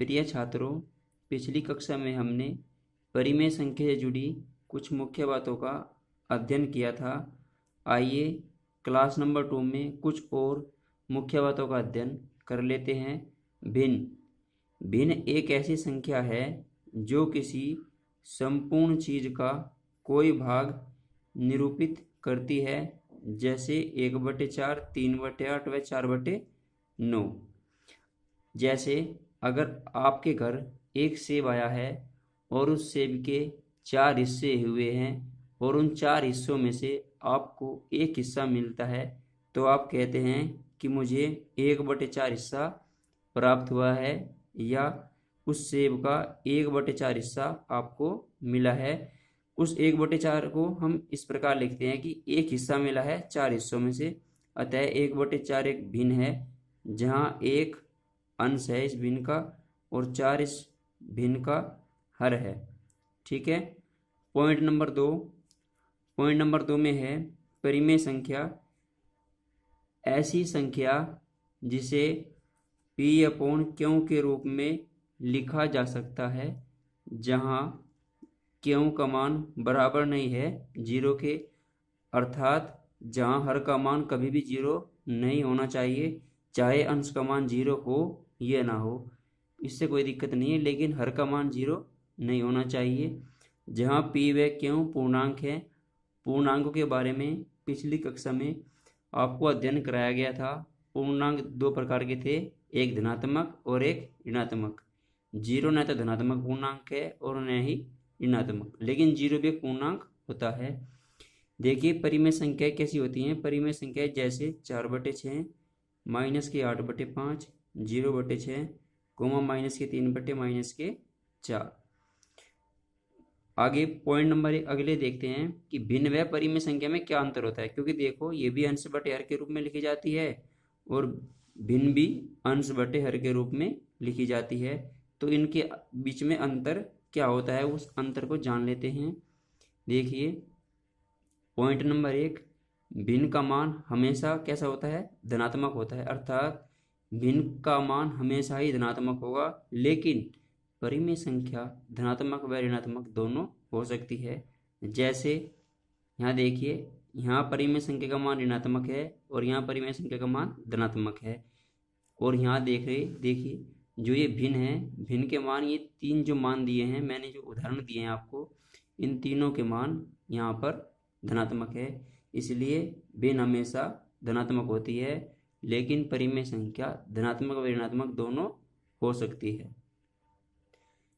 प्रिय छात्रों, पिछली कक्षा में हमने परिमेय संख्या से जुड़ी कुछ मुख्य बातों का अध्ययन किया था। आइए क्लास नंबर 2 में कुछ और मुख्य बातों का अध्ययन कर लेते हैं। भिन्न भिन्न एक ऐसी संख्या है जो किसी संपूर्ण चीज का कोई भाग निरूपित करती है, जैसे 1/4, 3/8 व 4/9। जैसे अगर आपके घर एक सेब आया है और उस सेब के 4 हिस्से हुए हैं और उन 4 हिस्सों में से आपको एक हिस्सा मिलता है, तो आप कहते हैं कि मुझे 1/4 हिस्सा प्राप्त हुआ है, या उस सेब का 1/4 हिस्सा आपको मिला है। उस 1/4 को हम इस प्रकार लिखते हैं कि एक हिस्सा मिला है 4 हिस्सों में से, अतः 1/4 एक भिन्न है जहाँ एक अंश है इस भिन्न का और 4 इस भिन्न का हर है। ठीक है। पॉइंट नंबर 2 में है परिमेय संख्या ऐसी संख्या जिसे P/Q के रूप में लिखा जा सकता है, जहाँ Q का मान बराबर नहीं है 0 के, अर्थात जहाँ हर का मान कभी भी 0 नहीं होना चाहिए, चाहे अंश का मान 0 हो या ना हो, इससे कोई दिक्कत नहीं है, लेकिन हर का मान 0 नहीं होना चाहिए। जहाँ P व Q पूर्णांक है। पूर्णांकों के बारे में पिछली कक्षा में आपको अध्ययन कराया गया था। पूर्णांक 2 प्रकार के थे, एक धनात्मक और एक ऋणात्मक। 0 न तो धनात्मक पूर्णांक है और न ही ऋणात्मक, लेकिन 0 भी एक पूर्णांक होता है। देखिए परिमेय संख्याएं कैसी होती हैं। परिमेय संख्याएं जैसे 4/6, -8/5, 0/6, -3/-4। आगे पॉइंट नंबर 1 अगले देखते हैं कि भिन्न व परिमेय संख्या में क्या अंतर होता है, क्योंकि देखो ये भी अंश बटे हर के रूप में लिखी जाती है और भिन्न भी अंश बटे हर के रूप में लिखी जाती है। तो इनके बीच में अंतर क्या होता है, उस अंतर को जान लेते हैं। देखिए पॉइंट नंबर 1, भिन्न का मान हमेशा कैसा होता है, धनात्मक होता है, अर्थात भिन्न का मान हमेशा ही धनात्मक होगा, लेकिन परिमेय संख्या धनात्मक व ऋणात्मक दोनों हो सकती है। जैसे यहाँ देखिए, यहाँ परिमेय संख्या का मान ऋणात्मक है और यहाँ परिमेय संख्या का मान धनात्मक है। और यहाँ देखिए जो ये भिन्न है, भिन्न के मान, ये 3 जो मान दिए हैं, मैंने जो उदाहरण दिए हैं आपको, इन तीनों के मान यहाँ पर धनात्मक है, इसलिए भिन्न हमेशा धनात्मक होती है, लेकिन परिमेय संख्या धनात्मक व ऋणात्मक दोनों हो सकती है।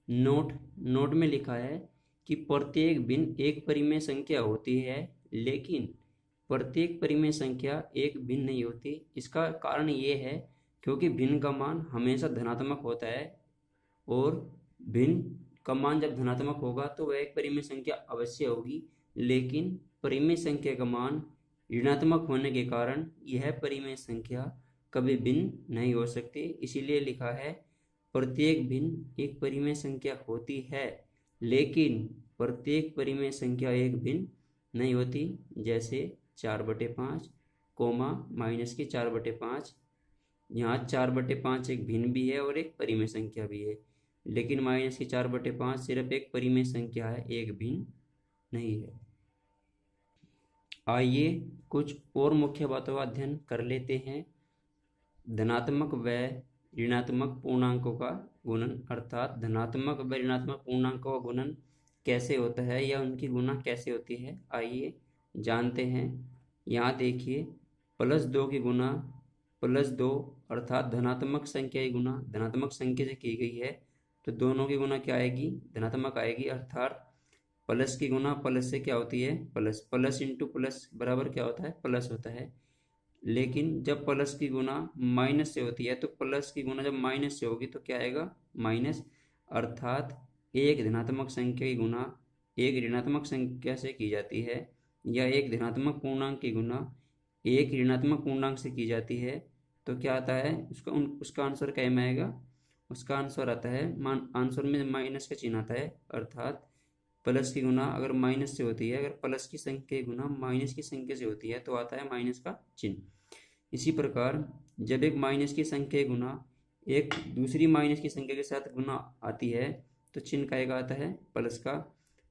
नोट में लिखा है कि प्रत्येक भिन्न एक परिमेय संख्या होती है, लेकिन प्रत्येक परिमेय संख्या एक भिन्न नहीं होती। इसका कारण ये है क्योंकि भिन्न का मान हमेशा धनात्मक होता है और भिन्न का मान जब धनात्मक होगा तो वह एक परिमेय संख्या अवश्य होगी, लेकिन परिमेय संख्या का मान ऋणात्मक होने के कारण यह परिमेय संख्या कभी भिन्न नहीं हो सकती। इसीलिए लिखा है प्रत्येक भिन्न एक परिमेय संख्या होती है, लेकिन प्रत्येक परिमेय संख्या एक भिन्न नहीं होती। जैसे 4/5, -4/5, यहाँ 4/5 एक भिन्न भी है और एक परिमेय संख्या भी है, लेकिन -4/5 सिर्फ एक परिमेय संख्या है, एक भिन्न नहीं है। आइए कुछ और मुख्य बातों का अध्ययन कर लेते हैं। धनात्मक व ऋणात्मक पूर्णांकों का गुणन, अर्थात धनात्मक व ऋणात्मक पूर्णांकों का गुणन कैसे होता है या उनकी गुणा कैसे होती है, आइए जानते हैं। यहाँ देखिए +2 की गुणा +2, अर्थात धनात्मक संख्या की गुणा धनात्मक संख्या से की गई है, तो दोनों की गुणा क्या आएगी, धनात्मक आएगी। अर्थात प्लस की गुणा प्लस से क्या होती है, प्लस। प्लस इंटू प्लस बराबर क्या होता है, प्लस होता है। लेकिन जब प्लस की गुणा माइनस से होती है, तो प्लस की गुणा जब माइनस से होगी तो क्या आएगा, माइनस। अर्थात एक धनात्मक संख्या की गुणा एक ऋणात्मक संख्या से की जाती है, या एक धनात्मक पूर्णांक की गुणा एक ऋणात्मक पूर्णांक से की जाती है, तो क्या आता है, उसका आंसर क्या में आएगा, उसका आंसर आता है, आंसर में माइनस का चिन्ह आता है। अर्थात प्लस की गुणा अगर माइनस से होती है, अगर प्लस की संख्या की गुणा माइनस की संख्या से होती है, तो आता है माइनस का चिन्ह। इसी प्रकार जब एक माइनस की संख्या की गुणा एक दूसरी माइनस की संख्या के साथ गुना आती है तो चिन्ह का एक आता है प्लस का।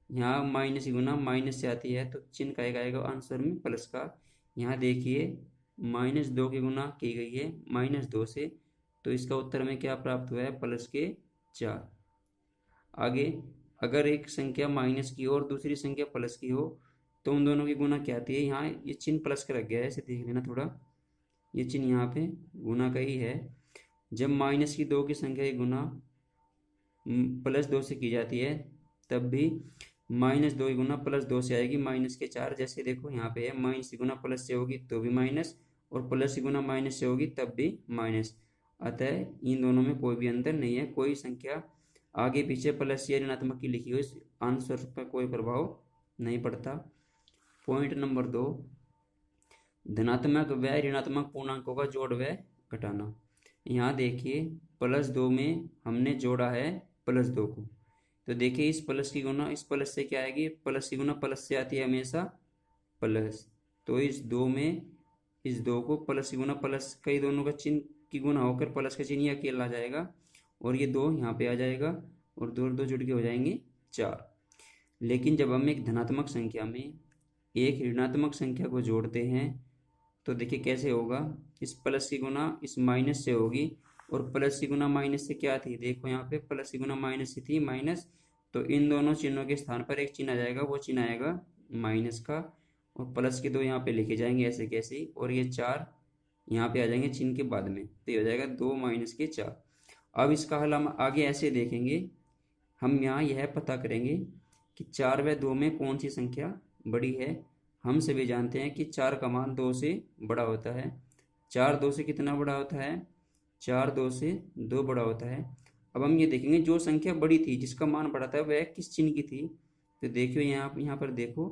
यहाँ माइनस की गुना माइनस से आती है तो चिन्ह का एक आएगा आंसर में प्लस का। यहाँ देखिए -2 की गुना की गई है -2 से, तो इसका उत्तर में क्या प्राप्त हुआ है प्लस के 4। आगे अगर एक संख्या माइनस की हो और दूसरी संख्या प्लस की हो तो उन दोनों की गुना क्या आती है। यहाँ ये चिन्ह प्लस का रख गया है, इसे देख लेना थोड़ा, ये चिन्ह यहाँ पे गुना का ही है। जब -2 की संख्या की गुना +2 से की जाती है तब भी -2 की गुना +2 से आएगी -4। जैसे देखो यहाँ पे है माइनस की गुना प्लस से होगी तो भी माइनस, और प्लस की गुना माइनस से होगी तब भी माइनस। अतः इन दोनों में कोई भी अंतर नहीं है, कोई संख्या आगे पीछे प्लस या ऋणात्मक की लिखी हुई आंसर पर कोई प्रभाव नहीं पड़ता। पॉइंट नंबर 2, धनात्मक व ऋणात्मक पूर्णांकों का जोड़ व घटाना। यहाँ देखिए +2 में हमने जोड़ा है +2 को, तो देखिए इस प्लस की गुना इस प्लस से क्या आएगी, प्लस की गुना प्लस से आती है हमेशा प्लस, तो इस 2 में इस 2 को प्लस की गुना प्लस, कई दोनों का चिन्ह की गुना होकर प्लस का चिन्ह अकेला आ जाएगा और ये 2 यहाँ पे आ जाएगा और 2 और 2 जुड़ के हो जाएंगे 4। लेकिन जब हम एक धनात्मक संख्या में एक ऋणात्मक संख्या को जोड़ते हैं तो देखिए कैसे होगा, इस प्लस की गुना इस माइनस से होगी और प्लस की गुना माइनस से क्या थी, देखो यहाँ पे प्लस की गुना माइनस से थी माइनस, तो इन दोनों चिन्हों के स्थान पर एक चिन्ह आ जाएगा, वो चिन्ह आएगा माइनस का, और प्लस के 2 यहाँ पे लिखे जाएंगे ऐसे कैसे, और ये 4 यहाँ पे आ जाएंगे चिन्ह के बाद में, तो ये हो जाएगा 2 - 4। अब इसका हल हम आगे ऐसे देखेंगे, हम यहाँ यह पता करेंगे कि 4 व 2 में कौन सी संख्या बड़ी है। हम सभी जानते हैं कि 4 का मान 2 से बड़ा होता है। 4 2 से कितना बड़ा होता है, 4 2 से 2 बड़ा होता है। अब हम ये देखेंगे जो संख्या बड़ी थी जिसका मान बड़ा था वह किस चिन्ह की थी, तो देखियो यहाँ पर देखो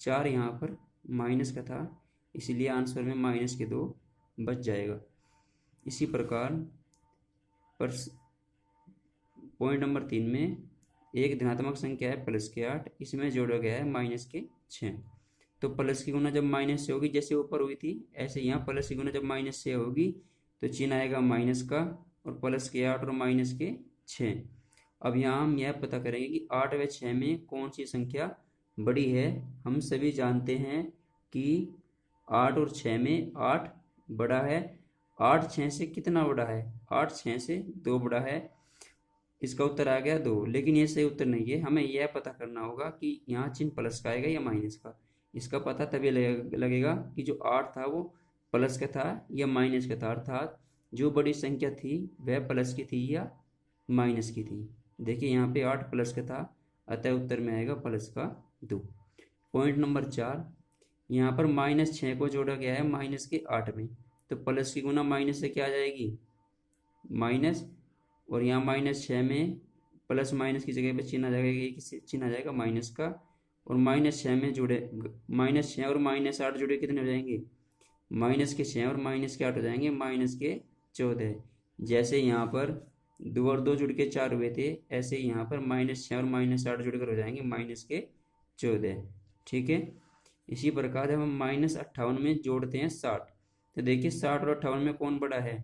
4 यहाँ पर माइनस का था, इसलिए आंसर में -2 बच जाएगा। इसी प्रकार पॉइंट नंबर 3 में एक धनात्मक संख्या है +8, इसमें जोड़ा गया है -6। तो प्लस की गुना जब माइनस से होगी जैसे ऊपर हुई थी ऐसे यहाँ प्लस की गुना जब माइनस से होगी तो चिन्ह आएगा माइनस का, और +8 और -6। अब यहाँ हम यह पता करेंगे कि 8 व 6 में कौन सी संख्या बड़ी है। हम सभी जानते हैं कि 8 और 6 में 8 बड़ा है। 8 6 से कितना बड़ा है, 8 6 से 2 बड़ा है, इसका उत्तर आ गया 2। लेकिन ये सही उत्तर नहीं है, हमें यह पता करना होगा कि यहाँ चिन्ह प्लस का आएगा या माइनस का। इसका पता तभी लगेगा कि जो 8 था वो प्लस का था या माइनस का था, अर्थात जो बड़ी संख्या थी वह प्लस की थी या माइनस की थी। देखिए यहाँ पे 8 प्लस का था, अतः उत्तर में आएगा प्लस का 2। पॉइंट नंबर 4, यहाँ पर -6 को जोड़ा गया है -8 में, तो प्लस की गुना माइनस से क्या आ जाएगी माइनस, और यहाँ -6 में प्लस माइनस की जगह पे चिन्ह आ जाएगा, चिन्ह आ जाएगा माइनस का, और -6 में जुड़े -6 और -8 जुड़े कितने हो जाएंगे, -6 और -8 हो जाएंगे -14। जैसे यहाँ पर 2 और 2 जुड़ के 4 हुए थे, ऐसे यहाँ पर -6 और -8 जुड़कर हो जाएंगे -14। ठीक है। इसी प्रकार जब हम -58 में जोड़ते हैं 60, तो देखिए 60 और 58 में कौन बड़ा है,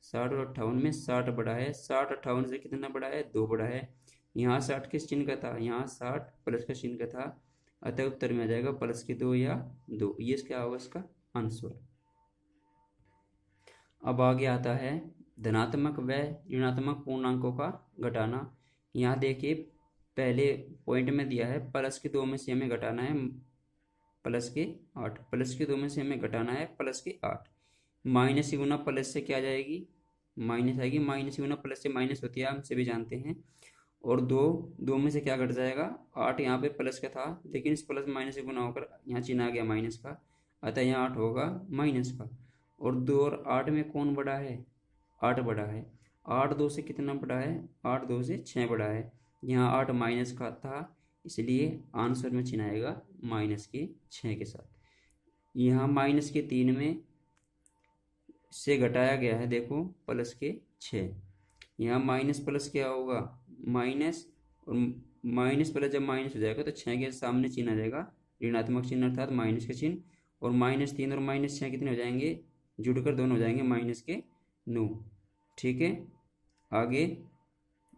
60 और 58 में 60 बड़ा है। 60 58 से कितना बड़ा है, 2 बड़ा है। यहाँ 60 किस चिन्ह का था, यहाँ 60 प्लस का चिन्ह का था, अतः उत्तर में आ जाएगा प्लस के 2 या 2। ये क्या होगा इसका आंसर। अब आगे आता है धनात्मक व ऋणात्मक पूर्णांकों का घटाना। यहाँ देखिए पहले पॉइंट में दिया है प्लस के 2 में से हमें घटाना है +8, प्लस के 2 में से हमें घटाना है +8। माइनस की गुना प्लस से क्या आ जाएगी, माइनस आएगी, माइनस की गुना प्लस से माइनस होती है, हम सभी जानते हैं। और 2 में से क्या घट जाएगा, 8 यहाँ पे प्लस का था लेकिन इस प्लस माइनस से गुना होकर यहाँ चिन्ह आ गया माइनस का, अतः यहाँ 8 होगा माइनस का। और 2 और 8 में कौन बड़ा है, 8 बड़ा है। 8 2 से कितना बड़ा है, 8 2 से 6 बड़ा है। यहाँ 8 माइनस का था, इसलिए आंसर में चिन्ह आएगा -6 के साथ। यहाँ -3 में से घटाया गया है, देखो +6। यहाँ माइनस प्लस क्या होगा, माइनस, और माइनस प्लस जब माइनस हो जाएगा तो 6 के सामने चिन्ह आ जाएगा ऋणात्मक चिन्ह अर्थात माइनस का चिन्ह, और -3 और -6 कितने हो जाएंगे, जुड़कर दोनों हो जाएंगे -9। ठीक है। आगे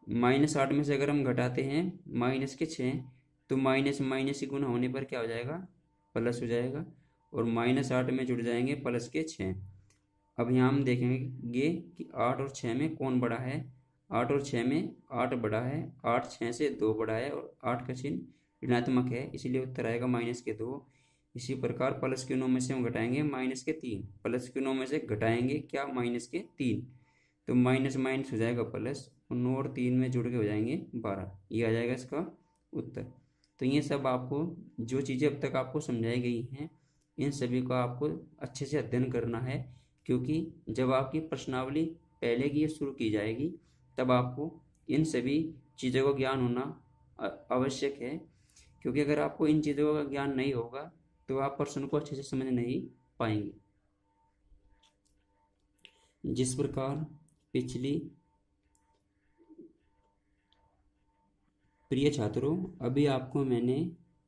-8 में से अगर हम घटाते हैं -6 तो माइनस माइनस की गुना होने पर क्या हो जाएगा, प्लस हो जाएगा, और -8 में जुड़ जाएंगे +6। अब यहाँ हम देखेंगे कि 8 और 6 में कौन बड़ा है। 8 और 6 में 8 बड़ा है, 8 6 से 2 बड़ा है, और 8 का चिन्ह ऋणात्मक है, इसलिए उत्तर आएगा -2। इसी प्रकार प्लस के 9 में से हम घटाएंगे -3, प्लस के 9 में से घटाएंगे क्या, -3, तो माइनस माइनस हो जाएगा प्लस, और 9 और 3 में जुड़ के हो जाएंगे 12। ये आ जाएगा इसका उत्तर। तो ये सब आपको जो चीज़ें अब तक आपको समझाई गई हैं, इन सभी का आपको अच्छे से अध्ययन करना है, क्योंकि जब आपकी प्रश्नावली पहले की शुरू की जाएगी तब आपको इन सभी चीज़ों का ज्ञान होना आवश्यक है, क्योंकि अगर आपको इन चीज़ों का ज्ञान नहीं होगा तो आप प्रश्न को अच्छे से समझ नहीं पाएंगे। जिस प्रकार पिछली प्रिय छात्रों, अभी आपको मैंने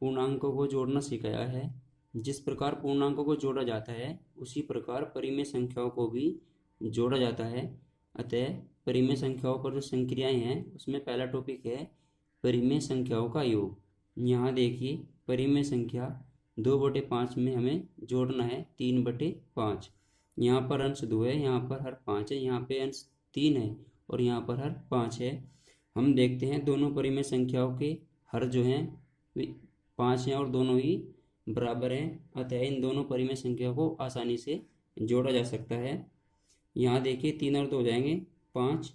पूर्णांकों को जोड़ना सिखाया है। जिस प्रकार पूर्णांकों को जोड़ा जाता है उसी प्रकार परिमेय संख्याओं को भी जोड़ा जाता है। अतः परिमेय संख्याओं पर जो संक्रियाएं हैं उसमें पहला टॉपिक है परिमेय संख्याओं का योग। यहाँ देखिए, परिमेय संख्या 2/5 में हमें जोड़ना है 3/5। यहाँ पर अंश 2 है, यहाँ पर हर 5 है, यहाँ पे अंश 3 है और यहाँ पर हर 5 है। हम देखते हैं दोनों परिमेय संख्याओं के हर जो हैं वे 5 हैं और दोनों ही बराबर हैं, अतः इन दोनों परिमेय संख्याओं को आसानी से जोड़ा जा सकता है। यहाँ देखिए 3 और 2 हो जाएंगे 5,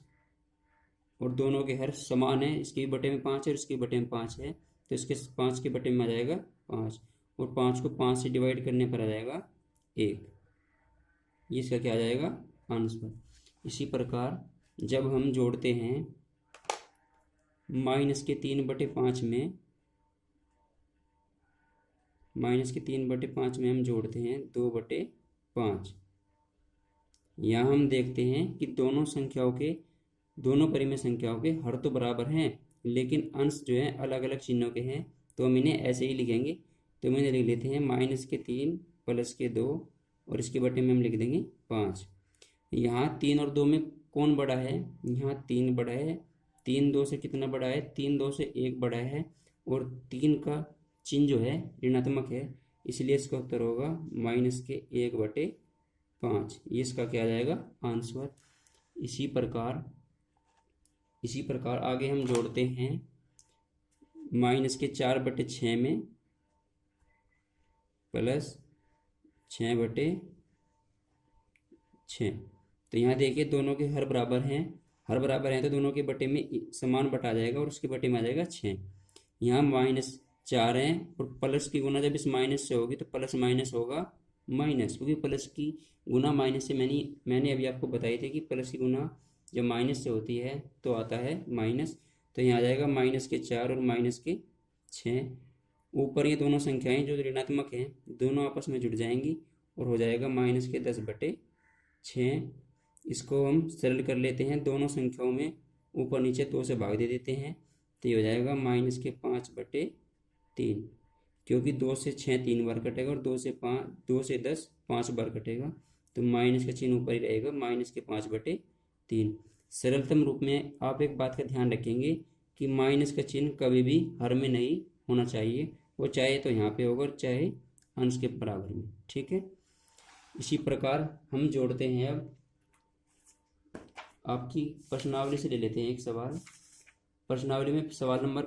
और दोनों के हर समान है, इसके बटे में 5 है और इसके बटे में 5 है, तो इसके 5 के बटे में आ जाएगा 5, और 5 को 5 से डिवाइड करने पर आ जाएगा 1। ये इसका क्या आ जाएगा, आंसर। इसी प्रकार जब हम जोड़ते हैं -3/5 में, -3/5 में हम जोड़ते हैं 2/5। यहाँ हम देखते हैं कि दोनों परिमेय संख्याओं के हर तो बराबर हैं, लेकिन अंश जो है अलग अलग चिन्हों के हैं, तो हम इन्हें ऐसे ही लिखेंगे। तो हम इन्हें लिख लेते हैं -3 + 2, और इसके बटे में हम लिख देंगे 5। यहाँ 3 और 2 में कौन बड़ा है, यहाँ 3 बड़ा है। 3 2 से कितना बड़ा है, 3 2 से 1 बड़ा है, और 3 का चिन्ह जो है ऋणात्मक है, इसलिए इसका उत्तर होगा -1/5। ये इसका क्या आ जाएगा, आंसर। इसी प्रकार आगे हम जोड़ते हैं -4/6 में +6/6। तो यहाँ देखिए दोनों के हर बराबर हैं, तो दोनों के बटे में समान बटा जाएगा और उसके बटे में आ जाएगा 6। यहाँ -4 है और प्लस की गुना जब इस माइनस से होगी तो प्लस माइनस होगा माइनस, क्योंकि प्लस की गुना माइनस से मैंने अभी आपको बताई थी कि प्लस की गुना जब माइनस से होती है तो आता है माइनस। तो यहाँ आ जाएगा -4 और -6। ऊपर ये दोनों संख्याएं जो ऋणात्मक हैं दोनों आपस में जुड़ जाएंगी और हो जाएगा -10/6। इसको हम सरल कर लेते हैं, दोनों संख्याओं में ऊपर नीचे 2 से भाग दे देते हैं, तो ये हो जाएगा -5/3, क्योंकि 2 से 6 3 बार कटेगा और 2 से 10 5 बार कटेगा, तो माइनस का चिन्ह ऊपर ही रहेगा, -5/3। सरलतम रूप में आप एक बात का ध्यान रखेंगे कि माइनस का चिन्ह कभी भी हर में नहीं होना चाहिए, वो चाहे तो यहाँ पे होगा और चाहे अंश के बराबर में, ठीक है। इसी प्रकार हम जोड़ते हैं, अब आपकी प्रश्नावली से ले लेते हैं एक सवाल। प्रश्नावली में सवाल नंबर